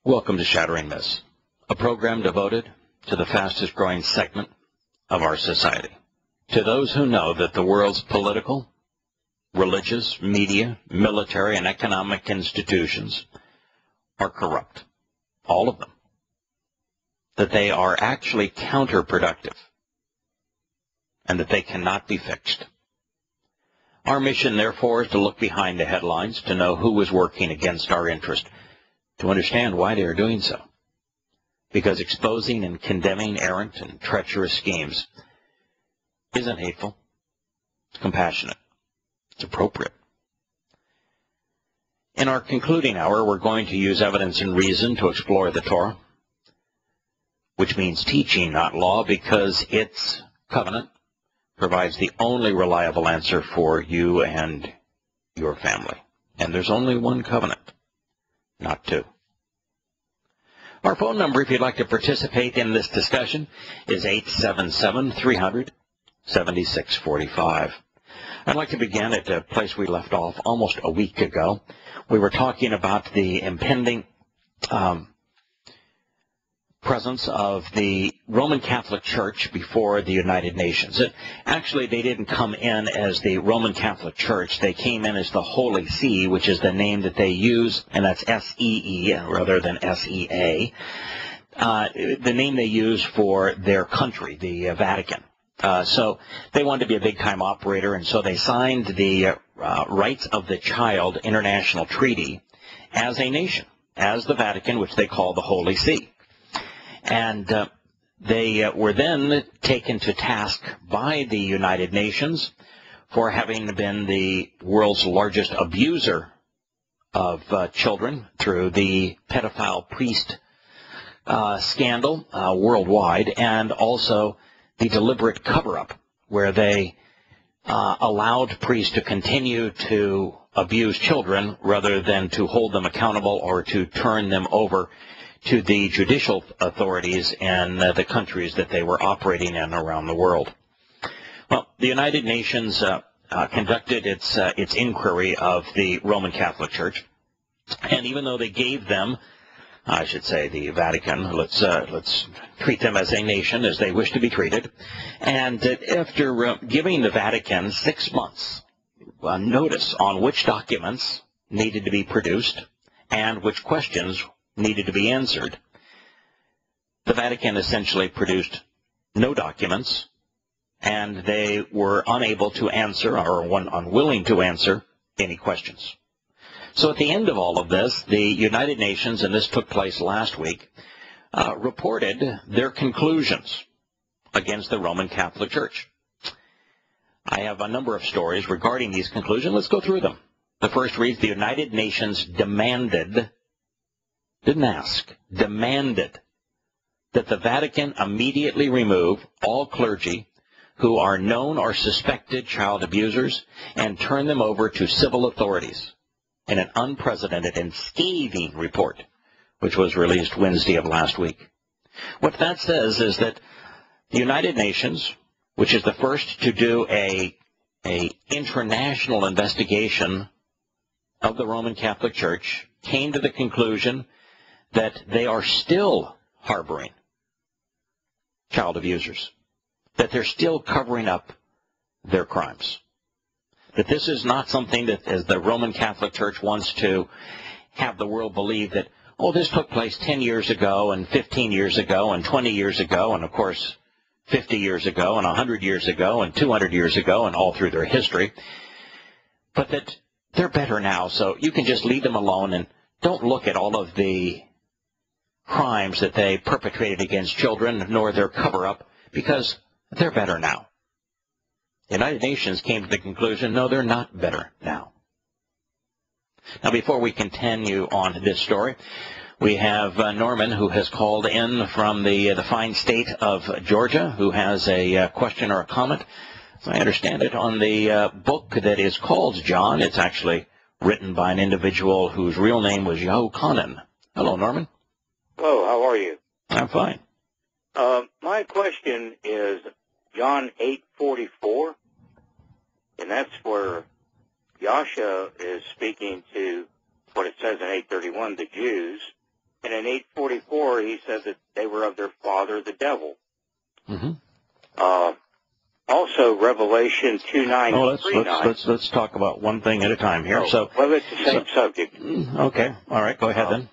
Welcome to Shattering Myths, a program devoted to the fastest growing segment of our society. To those who know that the world's political, religious, media, military, and economic institutions are corrupt, all of them, that they are actually counterproductive, and that they cannot be fixed. Our mission, therefore, is to look behind the headlines, to know who is working against our interest, to understand why they are doing so. Because exposing and condemning errant and treacherous schemes isn't hateful, it's compassionate, it's appropriate. In our concluding hour, we're going to use evidence and reason to explore the Torah, which means teaching, not law, because its covenant provides the only reliable answer for you and your family. And there's only one covenant, not two. Our phone number, if you'd like to participate in this discussion, is 877-300-7645. I'd like to begin at the place we left off almost a week ago. We were talking about the impending presence of the Roman Catholic Church before the United Nations. Actually, they didn't come in as the Roman Catholic Church. They came in as the Holy See, which is the name that they use, and that's S-E-E rather than S-E-A, the name they use for their country, the Vatican. So they wanted to be a big-time operator, and so they signed the Rights of the Child International Treaty as a nation, as the Vatican, which they call the Holy See. And they were then taken to task by the United Nations for having been the world's largest abuser of children through the pedophile priest scandal worldwide, and also the deliberate cover-up where they allowed priests to continue to abuse children rather than to hold them accountable or to turn them over to the judicial authorities in the countries that they were operating in around the world. Well, the United Nations conducted its inquiry of the Roman Catholic Church, and even though they gave them, I should say the Vatican, let's treat them as a nation as they wish to be treated, and after giving the Vatican 6 months notice on which documents needed to be produced and which questions needed to be answered, the Vatican essentially produced no documents, and they were unable to answer, or unwilling to answer, any questions. So at the end of all of this, the United Nations, and this took place last week, reported their conclusions against the Roman Catholic Church. I have a number of stories regarding these conclusions. Let's go through them. The first reads, the United Nations demanded, didn't ask, demanded that the Vatican immediately remove all clergy who are known or suspected child abusers and turn them over to civil authorities in an unprecedented and scathing report, which was released Wednesday of last week. What that says is that the United Nations, which is the first to do a international investigation of the Roman Catholic Church, came to the conclusion that they are still harboring child abusers, that they're still covering up their crimes, that this is not something that, as the Roman Catholic Church wants to have the world believe, that, oh, this took place 10 years ago and 15 years ago and 20 years ago and, of course, 50 years ago and 100 years ago and 200 years ago and all through their history, but that they're better now, so you can just leave them alone and don't look at all of the crimes that they perpetrated against children, nor their cover-up, because they're better now. The United Nations came to the conclusion, no, they're not better now. Now, before we continue on this story, we have Norman, who has called in from the fine state of Georgia, who has a question or a comment. As I understand it, on the book that is called John, it's actually written by an individual whose real name was Yahowah. Hello, Norman. Hello, how are you? I'm fine. My question is John 8:44, and that's where Yasha is speaking to what it says in 8:31, the Jews, And in 844, he said that they were of their father, the devil. Mm-hmm. Also, Revelation 2:9-3:9. Let's talk about one thing at a time here. Well, it's the same subject. Okay. All right. Go ahead then.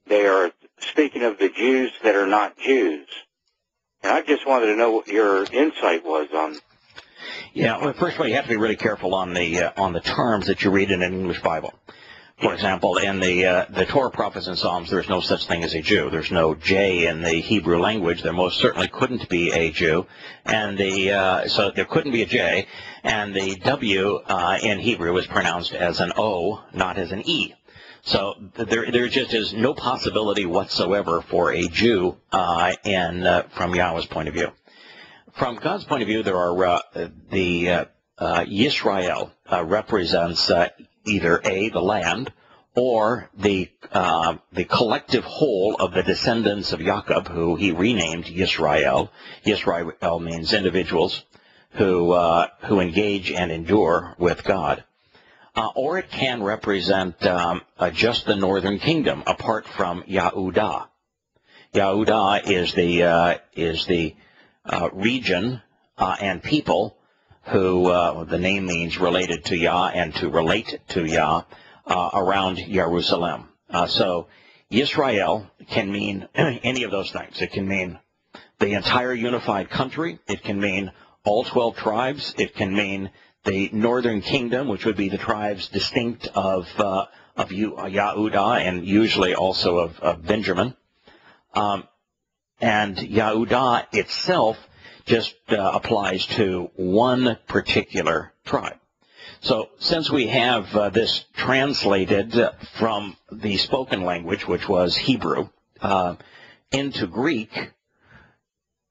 They are speaking of the Jews that are not Jews. And I just wanted to know what your insight was on. Yeah. Well, first of all, you have to be really careful on the terms that you read in an English Bible. For example, in the Torah, prophets, and Psalms, there's no such thing as a Jew. There's no J in the Hebrew language. There most certainly couldn't be a Jew, and so there couldn't be a J, and the W in Hebrew is pronounced as an O, not as an E. So there just is no possibility whatsoever for a Jew from Yahweh's point of view. From God's point of view, there are Yisrael represents either A, the land, or the collective whole of the descendants of Jacob, who he renamed Yisrael. Yisrael means individuals who engage and endure with God. Or it can represent just the northern kingdom, apart from Yahowah. Yahowah is the region and people who the name means related to Yah and to relate to Yah around Jerusalem. So Yisrael can mean any of those things. It can mean the entire unified country. It can mean all 12 tribes. It can mean the northern kingdom, which would be the tribes distinct of Yahowah and usually also of Benjamin. And Yahowah itself just applies to one particular tribe. So since we have this translated from the spoken language, which was Hebrew, into Greek,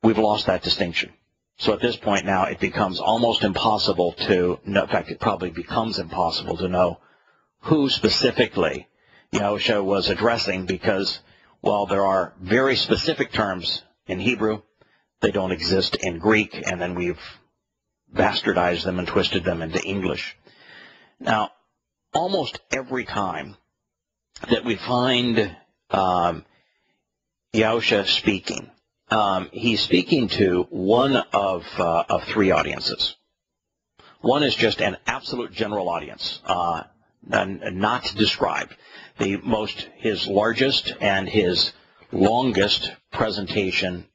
we've lost that distinction. So at this point now, it becomes almost impossible to know. In fact, it probably becomes impossible to know who specifically Yahushua was addressing, because while there are very specific terms in Hebrew, they don't exist in Greek, and then we've bastardized them and twisted them into English. Now, almost every time that we find Yahushua speaking, he's speaking to one of three audiences. One is just an absolute general audience, not described. His largest and his longest presentation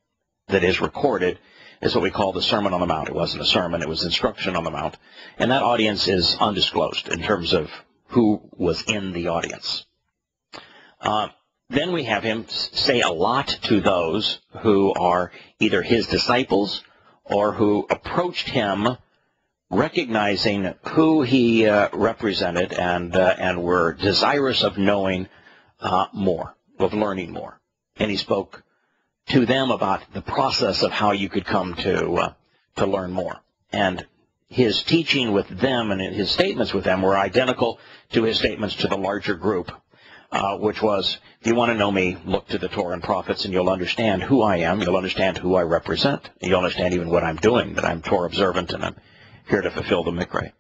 that is recorded is what we call the Sermon on the Mount. It wasn't a sermon, it was instruction on the Mount. And that audience is undisclosed in terms of who was in the audience. Then we have him say a lot to those who are either his disciples or who approached him recognizing who he represented and were desirous of knowing more, of learning more. And he spoke to them about the process of how you could come to learn more. And his teaching with them and his statements with them were identical to his statements to the larger group, which was, if you want to know me, look to the Torah and prophets, and you'll understand who I am, you'll understand who I represent, and you'll understand even what I'm doing, that I'm Torah observant and I'm here to fulfill the Mikra.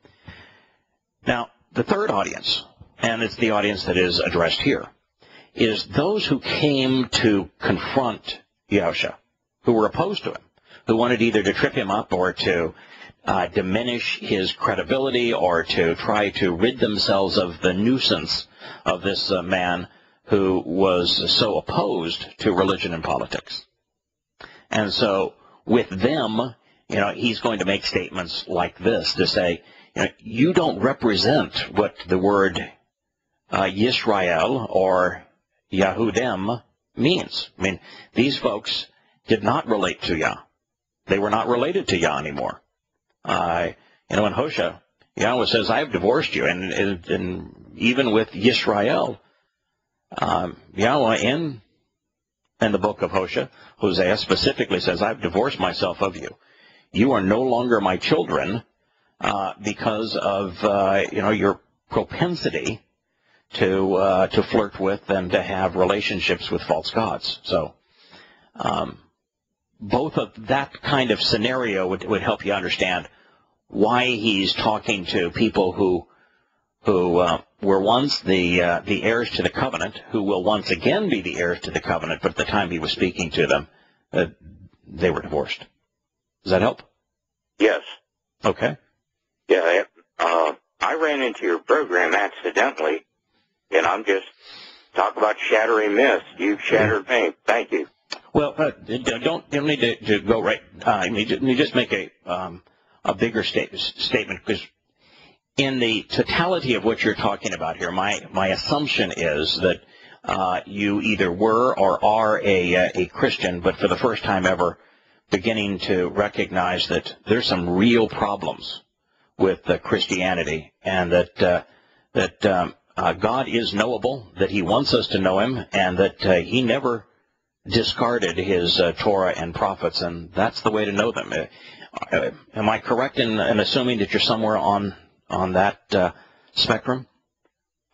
Now, the third audience, and it's the audience that is addressed here, is those who came to confront Yahushua, who were opposed to him, who wanted either to trip him up or to diminish his credibility or to try to rid themselves of the nuisance of this man who was so opposed to religion and politics. And so with them, he's going to make statements like this to say, you don't represent what the word Yisrael or Yahudem means. I mean, these folks did not relate to Yah. They were not related to Yah anymore. In Hosea, Yahweh says, I have divorced you. And even with Yisrael, Yahweh in the book of Hosea specifically says, I've divorced myself of you. You are no longer my children because of your propensity to flirt with and to have relationships with false gods. So both of that kind of scenario would help you understand why he's talking to people who who were once the heirs to the covenant, who will once again be the heirs to the covenant, but at the time he was speaking to them, they were divorced. Does that help? Yes. Okay. Yeah, I ran into your program accidentally, and I'm just talking about shattering myths. You've shattered me. Thank you. Well, don't need to go right. Let me just make a bigger statement, because in the totality of what you're talking about here, my assumption is that you either were or are a Christian, but for the first time ever beginning to recognize that there's some real problems with Christianity, and that God is knowable, that he wants us to know him, and that he never discarded his Torah and prophets, and that's the way to know them. Am I correct in assuming that you're somewhere on that spectrum?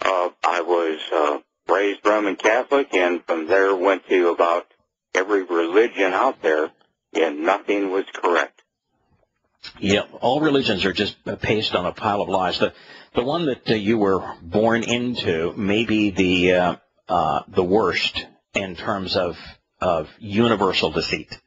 I was raised Roman Catholic, and from there went to about every religion out there, and nothing was correct. Yeah, all religions are just based on a pile of lies. The one that you were born into may be the worst in terms of universal deceit.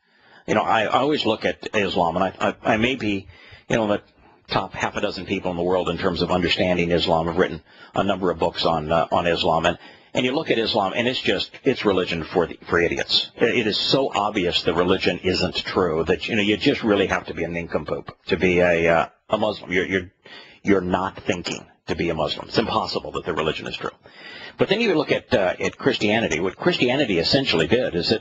You know, I always look at Islam, and I may be, the top half a dozen people in the world in terms of understanding Islam. I've written a number of books on Islam, and you look at Islam, and it's religion for idiots. It is so obvious the religion isn't true that you just really have to be a nincompoop to be a Muslim. You're not thinking to be a Muslim. It's impossible that the religion is true. But then you look at Christianity. What Christianity essentially did is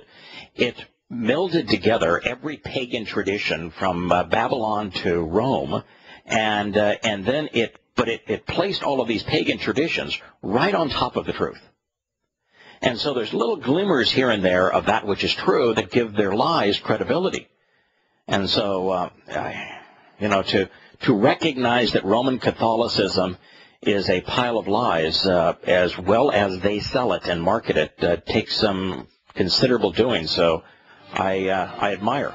it melded together every pagan tradition from Babylon to Rome, and then it placed all of these pagan traditions right on top of the truth. And so there's little glimmers here and there of that which is true that give their lies credibility. And so, to recognize that Roman Catholicism is a pile of lies, as well as they sell it and market it, takes some considerable doing. So I admire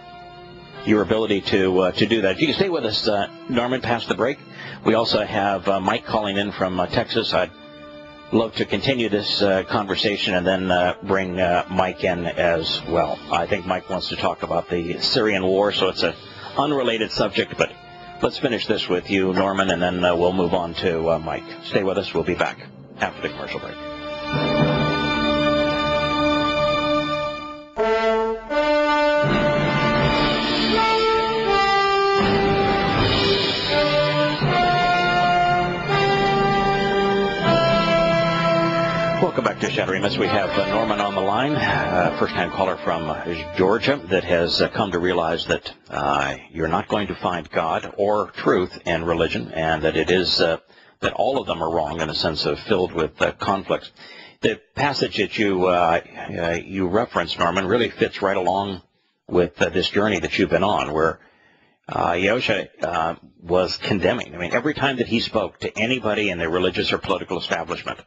your ability to do that. If you can stay with us, Norman, past the break. We also have Mike calling in from Texas. I'd love to continue this conversation and then bring Mike in as well. I think Mike wants to talk about the Syrian war, so it's an unrelated subject, but let's finish this with you, Norman, and then we'll move on to Mike. Stay with us. We'll be back after the commercial break. Welcome back to Shattering Myths. We have Norman on the line, first-time caller from Georgia that has come to realize that you're not going to find God or truth in religion, and that it is that all of them are wrong in a sense of filled with conflicts. The passage that you referenced, Norman, really fits right along with this journey that you've been on, where Yahushua was condemning. I mean, every time that he spoke to anybody in the religious or political establishment,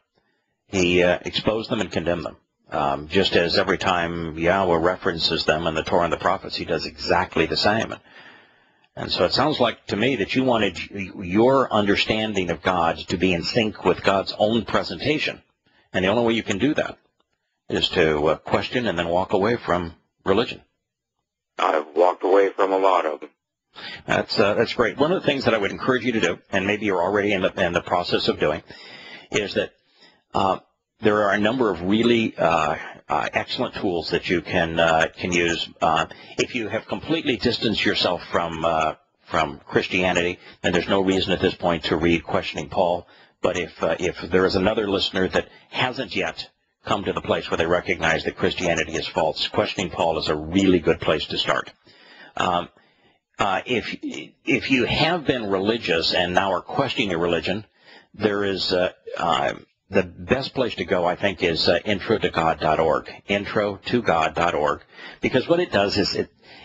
he exposed them and condemned them. Just as every time Yahowah references them in the Torah and the prophets, he does exactly the same. And so it sounds like to me that you wanted your understanding of God to be in sync with God's own presentation. And the only way you can do that is to question and then walk away from religion. I've walked away from a lot of them. That's great. One of the things that I would encourage you to do, and maybe you're already in the process of doing, is that there are a number of really excellent tools that you can use. If you have completely distanced yourself from Christianity, then there's no reason at this point to read Questioning Paul. But if there is another listener that hasn't yet come to the place where they recognize that Christianity is false, Questioning Paul is a really good place to start. If you have been religious and now are questioning your religion, there is the best place to go, I think, is intro2god.org, intro2god.org, because what it does is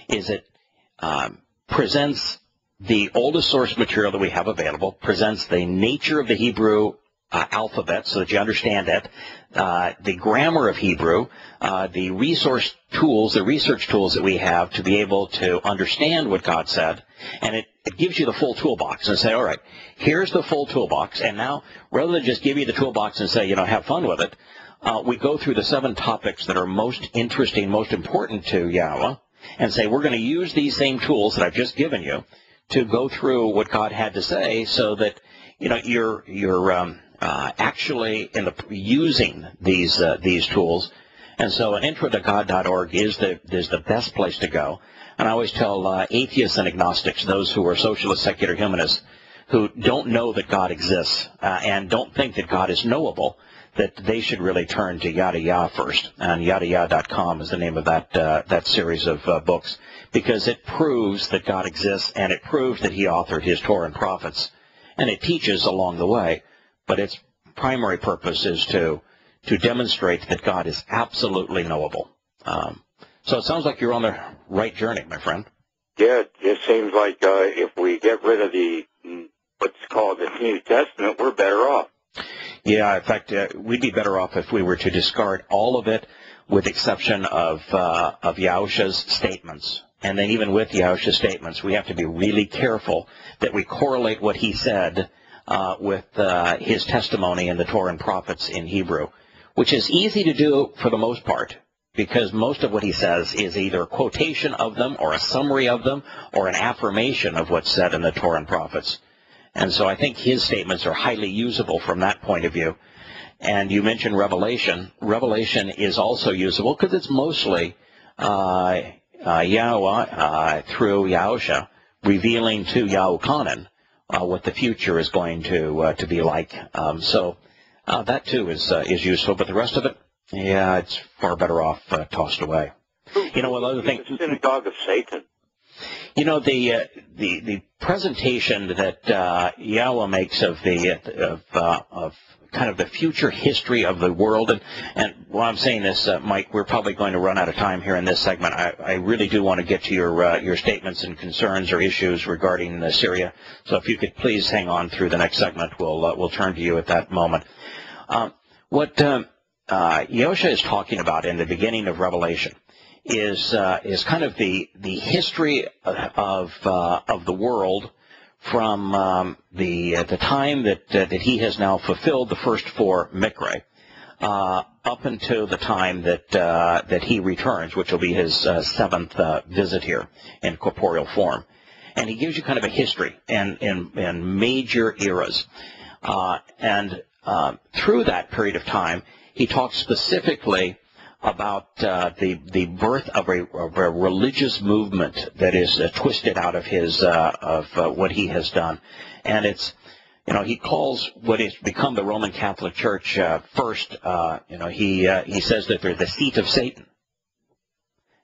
it presents the oldest source material that we have available, presents the nature of the Hebrew alphabet so that you understand it, the grammar of Hebrew, the research tools that we have to be able to understand what God said, and it gives you the full toolbox and say, all right, here's the full toolbox, and now rather than just give you the toolbox and say, have fun with it, we go through the 7 topics that are most interesting, most important to Yahowah, and say we're going to use these same tools that I've just given you to go through what God had to say, so that you're actually using these tools. And so an intro to God.org is the best place to go. And I always tell atheists and agnostics, those who are socialist, secular humanists, who don't know that God exists and don't think that God is knowable, that they should really turn to Yahowah first. And Yahowah.com is the name of that series of books, because it proves that God exists, and it proves that he authored his Torah and prophets, and it teaches along the way. But its primary purpose is to demonstrate that God is absolutely knowable. So it sounds like you're on the right journey, my friend. Yeah, it just seems like if we get rid of what's called the New Testament, we're better off. Yeah, in fact, we'd be better off if we were to discard all of it, with exception of Yahushua's statements. And then even with Yahushua's statements, we have to be really careful that we correlate what he said with his testimony in the Torah and prophets in Hebrew, which is easy to do for the most part, because most of what he says is either a quotation of them or a summary of them or an affirmation of what's said in the Torah and prophets. And so I think his statements are highly usable from that point of view. And you mentioned Revelation. Revelation is also usable because it's mostly Yahowah through Yahushua revealing to Yahukanan what the future is going to be like. So that too is useful. But the rest of it, yeah, it's far better off tossed away. One other thing. The synagogue of Satan. The presentation that Yahowah makes of kind of the future history of the world, and while I'm saying this, Mike, we're probably going to run out of time here in this segment. I really do want to get to your statements and concerns or issues regarding Syria. So if you could please hang on through the next segment, we'll turn to you at that moment. What Yahushua is talking about in the beginning of Revelation is kind of the history of the world from the time that he has now fulfilled the first 4 Mikra, up until the time that he returns, which will be his 7th visit here in corporeal form. And he gives you kind of a history and major eras. And through that period of time, he talks specifically about the birth of a religious movement that is twisted out of his what he has done, and it's he calls what has become the Roman Catholic Church first. He says that they're the seat of Satan,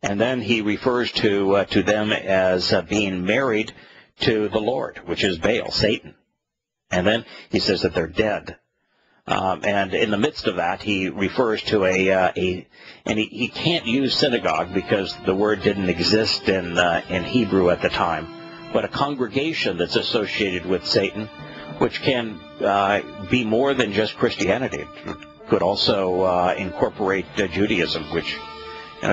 and then he refers to them as being married to the Lord, which is Baal, Satan, and then he says that they're dead. And in the midst of that, he refers to and he can't use synagogue because the word didn't exist in Hebrew at the time, but a congregation that's associated with Satan, which can be more than just Christianity. It could also incorporate Judaism, which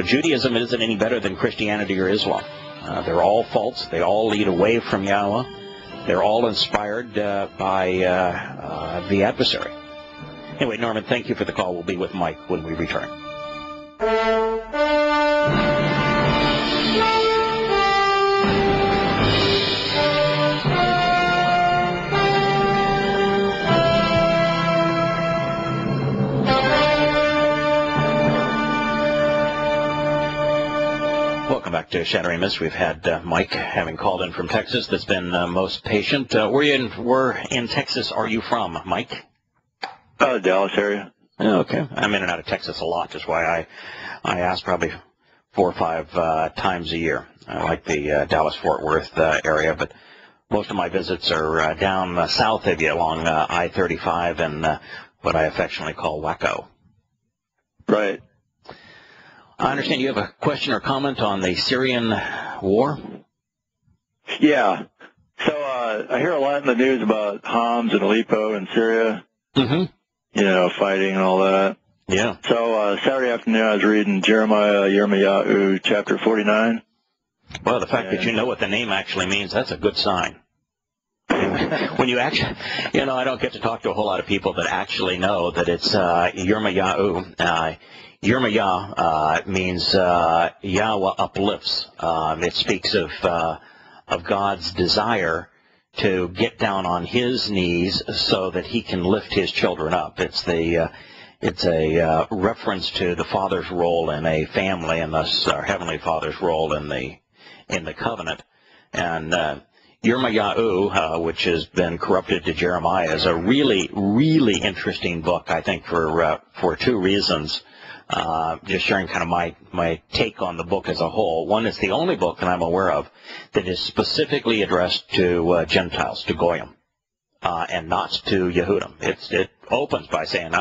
Judaism isn't any better than Christianity or Islam. They're all false. They all lead away from Yahowah. They're all inspired by the adversary. Anyway, Norman, thank you for the call. We'll be with Mike when we return. Welcome back to Shattering Myths. We've had Mike, having called in from Texas, that's been most patient. Where in Texas are you from, Mike? Dallas area. Okay. I'm in and out of Texas a lot, just why I ask probably 4 or 5 times a year. I like the Dallas-Fort Worth area, but most of my visits are down south of you along I-35 and what I affectionately call Waco. Right. I understand you have a question or comment on the Syrian war? Yeah. So I hear a lot in the news about Homs and Aleppo in Syria. you know, fighting and all that. Yeah. So Saturday afternoon I was reading Yirmiyahu chapter 49. Well, the fact that you know what the name actually means, that's a good sign. When you actually, you know, I don't get to talk to a whole lot of people that actually know that it's Yirmiyahu. Yirmiyah means Yahweh uplifts. It speaks of God's desire to get down on his knees so that he can lift his children up. It's a reference to the Father's role in a family, and thus our Heavenly Father's role in the covenant. And Yirmiyahu, which has been corrupted to Jeremiah, is a really, really interesting book, I think, for two reasons. Just sharing kind of my take on the book as a whole. One, it's the only book that I'm aware of that is specifically addressed to Gentiles, to Goyim, and not to Yehudim. It opens by saying,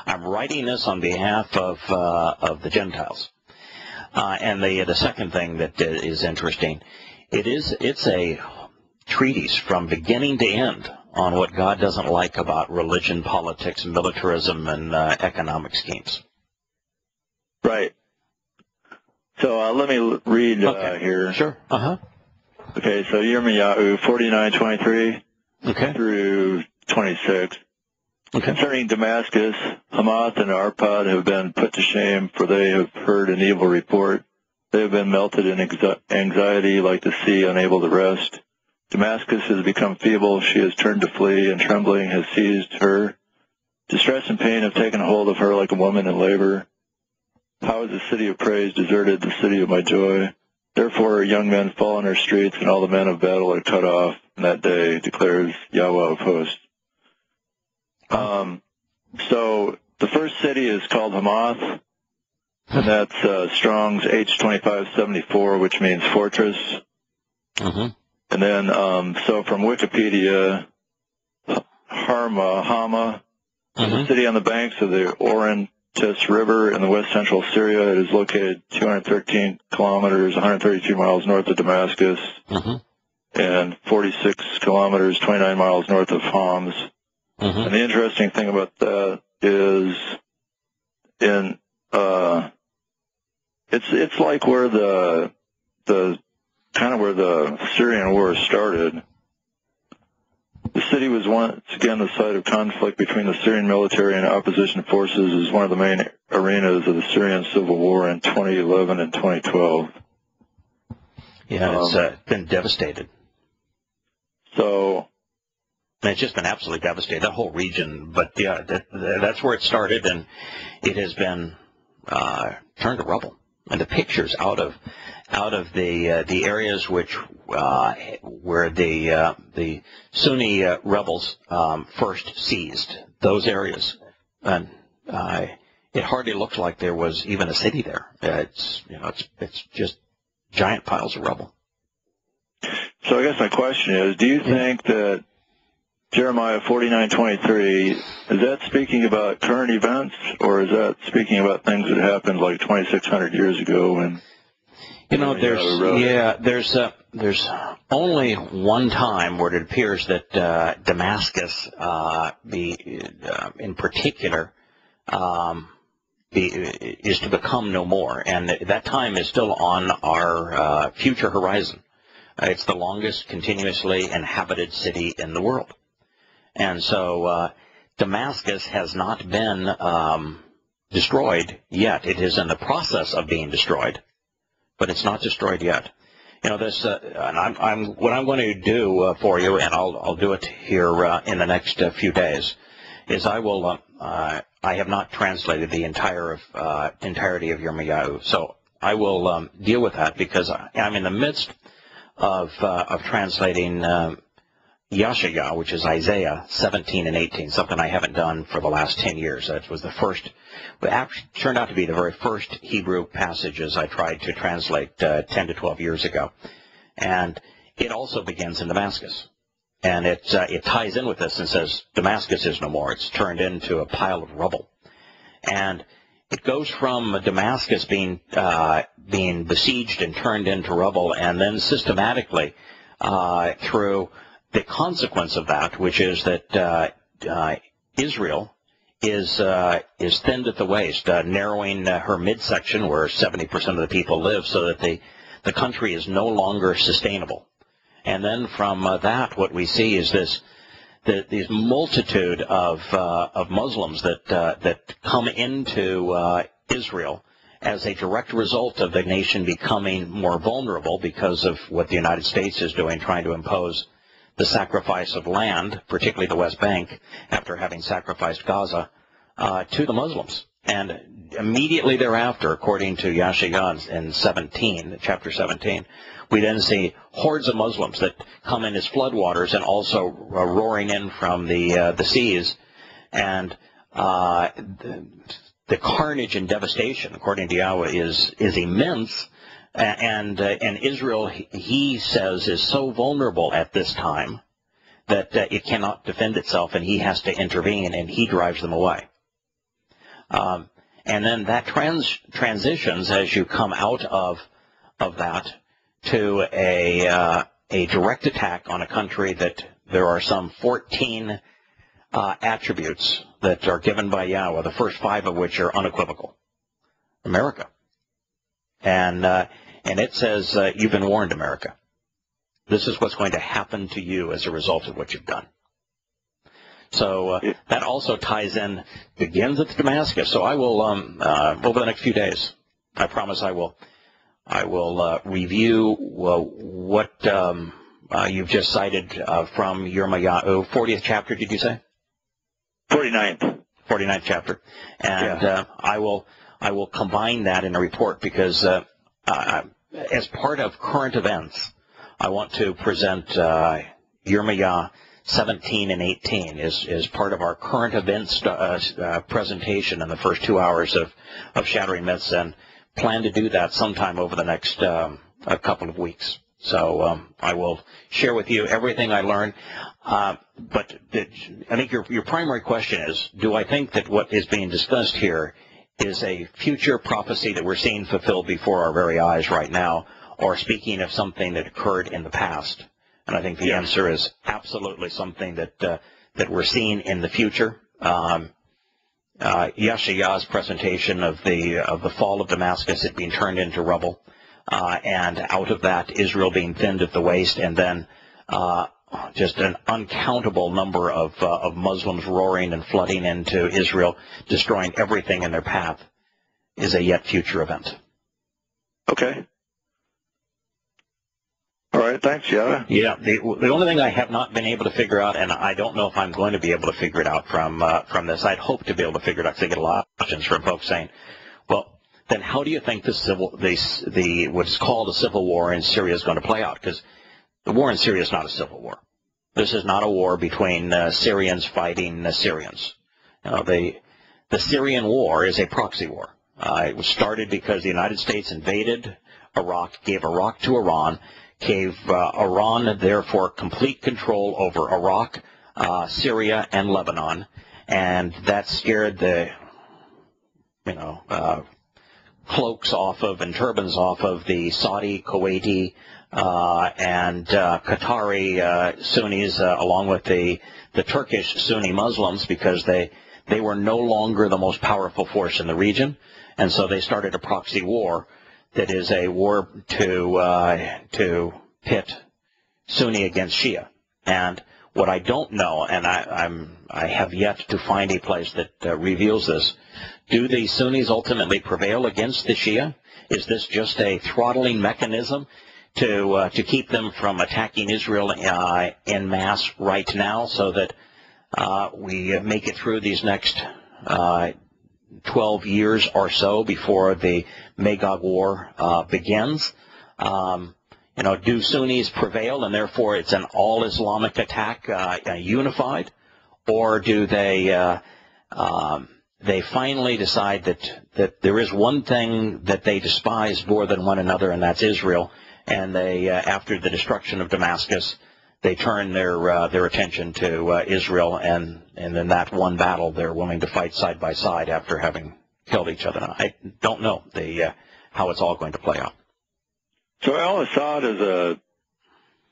I'm writing this on behalf of the Gentiles. And the second thing that is interesting, it's a treatise from beginning to end on what God doesn't like about religion, politics, militarism, and economic schemes. Right. So let me read here. Sure. Okay, so Yirmiyahu 49:23 through 26. Concerning Damascus, Hamath and Arpad have been put to shame, for they have heard an evil report. They have been melted in anxiety like the sea, unable to rest. Damascus has become feeble. She has turned to flee, and trembling has seized her. Distress and pain have taken hold of her like a woman in labor. How is the city of praise deserted, the city of my joy? Therefore young men fall in her streets, and all the men of battle are cut off in that day, declares Yahweh of hosts. So the first city is called Hamath, and that's Strong's H2574, which means fortress. And then, so from Wikipedia, Hama is a city on the banks of the Orontes River in the west central Syria. It is located 213 kilometers, 132 miles north of Damascus, and 46 kilometers, 29 miles north of Homs. And the interesting thing about that is, it's like where the kind of where the Syrian war started. The city was once again the site of conflict between the Syrian military and opposition forces, as one of the main arenas of the Syrian civil war in 2011 and 2012. Yeah, it's been devastated. So. And it's just been absolutely devastated, that whole region. But yeah, that's where it started, and it has been turned to rubble. And the pictures out of the areas where the Sunni rebels first seized those areas, and it hardly looks like there was even a city there. It's just giant piles of rubble. So I guess my question is, do you think that Jeremiah 49:23, is that speaking about current events, or is that speaking about things that happened like 2,600 years ago? And there's only one time where it appears that Damascus, in particular, is to become no more, and that time is still on our future horizon. It's the longest continuously inhabited city in the world. And so Damascus has not been destroyed yet. It is in the process of being destroyed, but it's not destroyed yet. You know, this, and what I'm going to do for you, and I'll do it here in the next few days, is I will. I have not translated the entirety of Yirmiyahu, so I will deal with that because I'm in the midst of translating Yashaya, which is Isaiah 17 and 18, something I haven't done for the last 10 years. That was the first, but actually turned out to be the very first Hebrew passages I tried to translate 10 to 12 years ago. And it also begins in Damascus. And it ties in with this and says, Damascus is no more. It's turned into a pile of rubble. And it goes from Damascus being besieged and turned into rubble, and then systematically through the consequence of that, which is that Israel is thinned at the waist, narrowing her midsection where 70% of the people live, so that the country is no longer sustainable. And then from that, what we see is this multitude of Muslims that come into Israel as a direct result of the nation becoming more vulnerable because of what the United States is doing, trying to impose the sacrifice of land, particularly the West Bank, after having sacrificed Gaza, to the Muslims. And immediately thereafter, according to Yahowah in chapter 17, we then see hordes of Muslims that come in as floodwaters and also roaring in from the seas. And the carnage and devastation, according to Yahowah, is immense. And Israel, he says, is so vulnerable at this time that it cannot defend itself, and he has to intervene, and he drives them away. And then that transitions as you come out of that to a direct attack on a country that there are some 14 attributes that are given by Yahowah, the first 5 of which are unequivocal. America. And it says, you've been warned, America. This is what's going to happen to you as a result of what you've done. So that also ties in, begins at Damascus. So I will, over the next few days, I promise I will review what you've just cited from Yirmiyahu, 40th chapter, did you say? 49th. 49th chapter. And yeah. I will combine that in a report because as part of current events, I want to present Yirmiyahu 17 and 18 is part of our current events presentation in the first 2 hours of Shattering Myths, and plan to do that sometime over the next a couple of weeks. So I will share with you everything I learned. But I think your primary question is, do I think that what is being discussed here is a future prophecy that we're seeing fulfilled before our very eyes right now, or speaking of something that occurred in the past? And I think the answer is absolutely something that we're seeing in the future. Yahowah's presentation of the fall of Damascus, it being turned into rubble, and out of that Israel being thinned at the waist, and then just an uncountable number of Muslims roaring and flooding into Israel, destroying everything in their path, is a yet future event. Okay. All right, thanks, Yahowah. Yeah, the only thing I have not been able to figure out, and I don't know if I'm going to be able to figure it out from this. I'd hope to be able to figure it out because I get a lot of questions from folks saying, well, then how do you think the what's called a civil war in Syria is going to play out? Because the war in Syria is not a civil war. This is not a war between Syrians fighting Syrians. You know, the Syrian war is a proxy war. It was started because the United States invaded Iraq, gave Iraq to Iran, gave Iran, therefore, complete control over Iraq, Syria, and Lebanon, and that scared the, cloaks off of and turbans off of the Saudi, Kuwaiti, and Qatari Sunnis, along with the Turkish Sunni Muslims, because they were no longer the most powerful force in the region, and so they started a proxy war that is a war to pit Sunni against Shia. And what I don't know, and I have yet to find a place that reveals this, do the Sunnis ultimately prevail against the Shia? Is this just a throttling mechanism to keep them from attacking Israel en masse right now, so that we make it through these next 12 years or so before the Magog War begins? Do Sunnis prevail and therefore it's an all-Islamic attack, unified? Or do they finally decide that there is one thing that they despise more than one another, and that's Israel, and they, after the destruction of Damascus, they turn their attention to Israel, and in that one battle they're willing to fight side by side after having killed each other? Now, I don't know how it's all going to play out. So al-Assad is a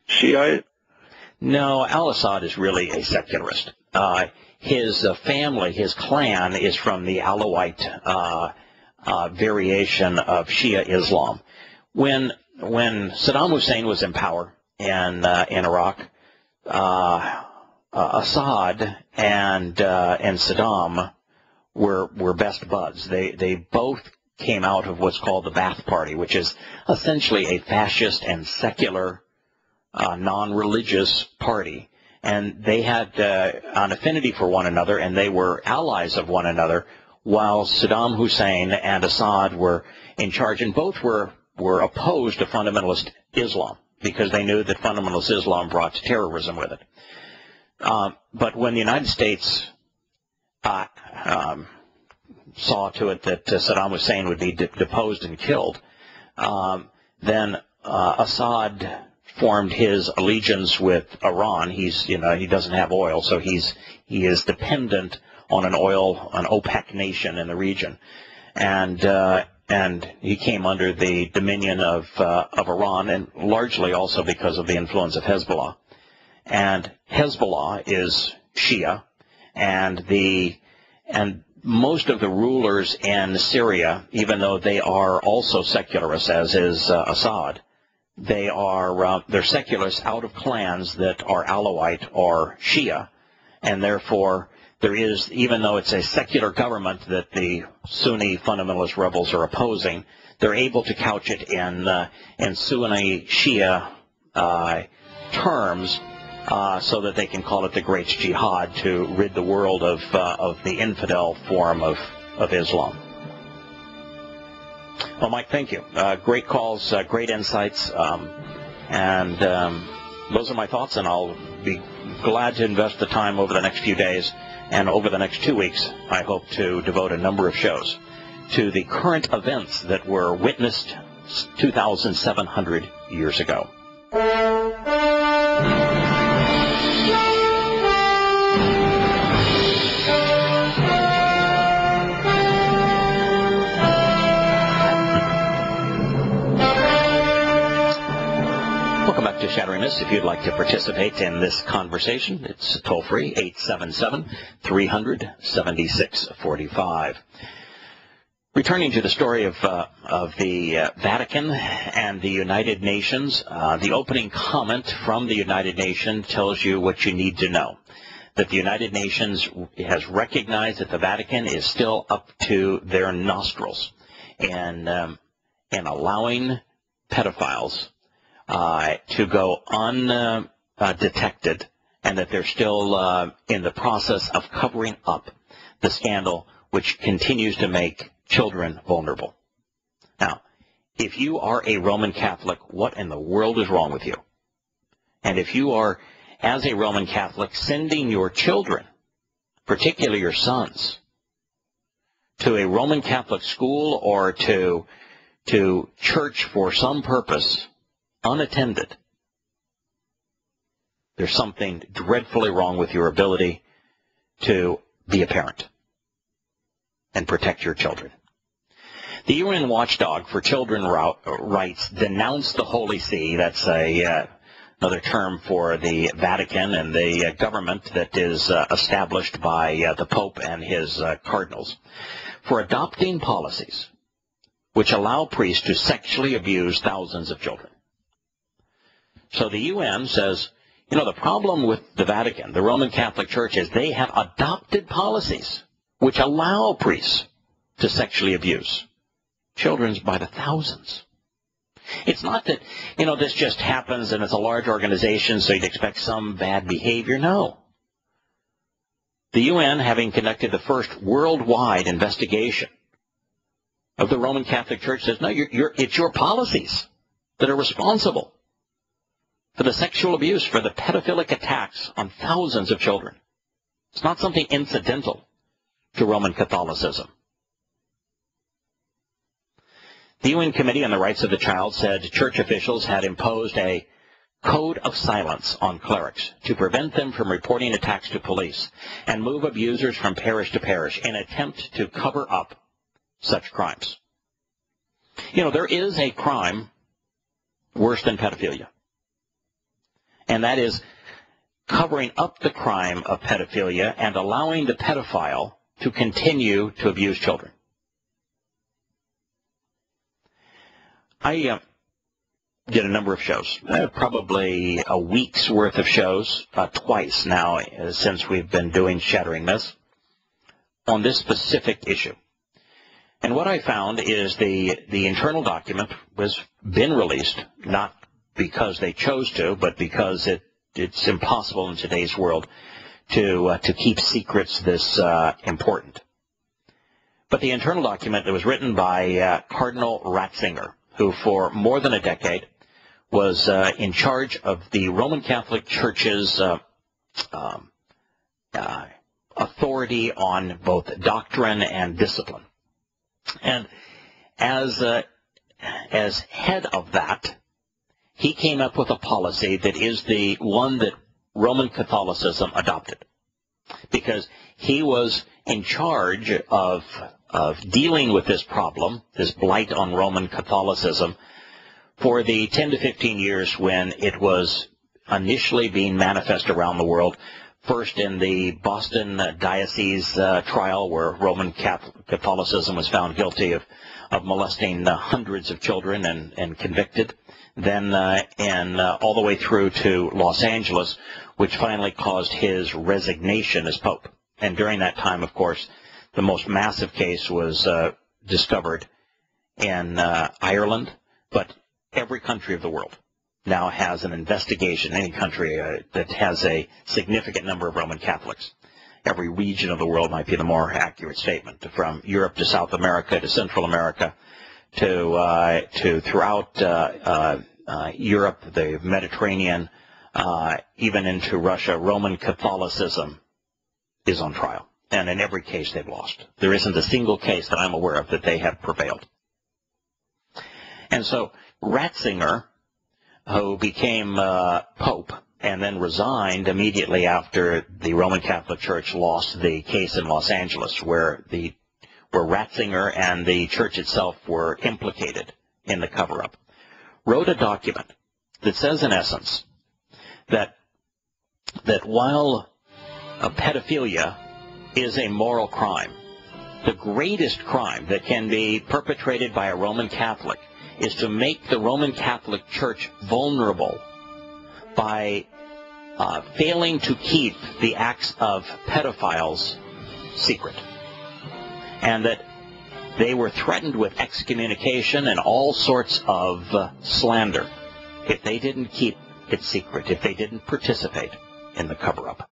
Shiite? No, al-Assad is really a secularist. his family, his clan, is from the Alawite variation of Shia Islam. When Saddam Hussein was in power in Iraq, Assad and Saddam were best buds. They both came out of what's called the Ba'ath Party, which is essentially a fascist and secular, non-religious party. And they had an affinity for one another, and they were allies of one another, while Saddam Hussein and Assad were in charge. And both were opposed to fundamentalist Islam, because they knew that fundamentalist Islam brought terrorism with it. But when the United States saw to it that Saddam Hussein would be deposed and killed, then Assad formed his allegiance with Iran. He doesn't have oil, so he is dependent on an OPEC nation in the region, and he came under the dominion of Iran, and largely also because of the influence of Hezbollah. And Hezbollah is Shia, and most of the rulers in Syria, even though they are also secularists, as is Assad, they're secularists out of clans that are Alawite or Shia, and therefore there is, even though it's a secular government that the Sunni fundamentalist rebels are opposing, they're able to couch it in Sunni Shia terms, so that they can call it the Great Jihad to rid the world of the infidel form of Islam. Well, Mike, thank you. Great calls, great insights, and those are my thoughts, and I'll be glad to invest the time over the next few days, and over the next 2 weeks, I hope to devote a number of shows to the current events that were witnessed 2,700 years ago. Welcome back to Shattering Myths. If you'd like to participate in this conversation, it's toll-free, 877-300-7645. Returning to the story of the Vatican and the United Nations, the opening comment from the United Nations tells you what you need to know. That the United Nations has recognized that the Vatican is still up to their nostrils in allowing pedophiles to go undetected, and that they're still in the process of covering up the scandal, which continues to make children vulnerable. Now, if you are a Roman Catholic, what in the world is wrong with you? And if you are, as a Roman Catholic, sending your children, particularly your sons, to a Roman Catholic school or to church for some purpose, unattended, there's something dreadfully wrong with your ability to be a parent and protect your children. The UN watchdog for children's rights denounced the Holy See. That's another term for the Vatican and the government that is established by the Pope and his cardinals, for adopting policies which allow priests to sexually abuse thousands of children. So the UN says, the problem with the Vatican, the Roman Catholic Church, is they have adopted policies which allow priests to sexually abuse children by the thousands. It's not that, this just happens and it's a large organization, so you'd expect some bad behavior. No. The UN, having conducted the first worldwide investigation of the Roman Catholic Church, says, no, it's your policies that are responsible for the sexual abuse, for the pedophilic attacks on thousands of children. It's not something incidental to Roman Catholicism. The UN Committee on the Rights of the Child said church officials had imposed a code of silence on clerics to prevent them from reporting attacks to police and move abusers from parish to parish in an attempt to cover up such crimes. There is a crime worse than pedophilia, and that is covering up the crime of pedophilia and allowing the pedophile to continue to abuse children. I did a number of shows, probably a week's worth of shows, twice now since we've been doing Shattering Myths, on this specific issue. And what I found is the internal document was been released, not because they chose to, but because it's impossible in today's world to keep secrets this important. But the internal document that was written by Cardinal Ratzinger, who for more than a decade was in charge of the Roman Catholic Church's authority on both doctrine and discipline. And as head of that, he came up with a policy that is the one that Roman Catholicism adopted, because he was in charge of dealing with this problem, this blight on Roman Catholicism, for the 10 to 15 years when it was initially being manifest around the world, first in the Boston diocese trial where Roman Catholicism was found guilty of molesting hundreds of children and convicted, then and all the way through to Los Angeles, which finally caused his resignation as Pope. And during that time, of course, the most massive case was discovered in Ireland, but every country of the world now has an investigation, any country that has a significant number of Roman Catholics. Every region of the world might be the more accurate statement, from Europe to South America to Central America to throughout Europe, the Mediterranean, even into Russia. Roman Catholicism is on trial, and in every case they've lost. There isn't a single case that I'm aware of that they have prevailed. And so Ratzinger, who became Pope and then resigned immediately after the Roman Catholic Church lost the case in Los Angeles, where Ratzinger and the church itself were implicated in the cover-up, wrote a document that says, in essence, that while pedophilia is a moral crime, the greatest crime that can be perpetrated by a Roman Catholic is to make the Roman Catholic Church vulnerable by failing to keep the acts of pedophiles secret. And that they were threatened with excommunication and all sorts of slander if they didn't keep it secret, if they didn't participate in the cover-up.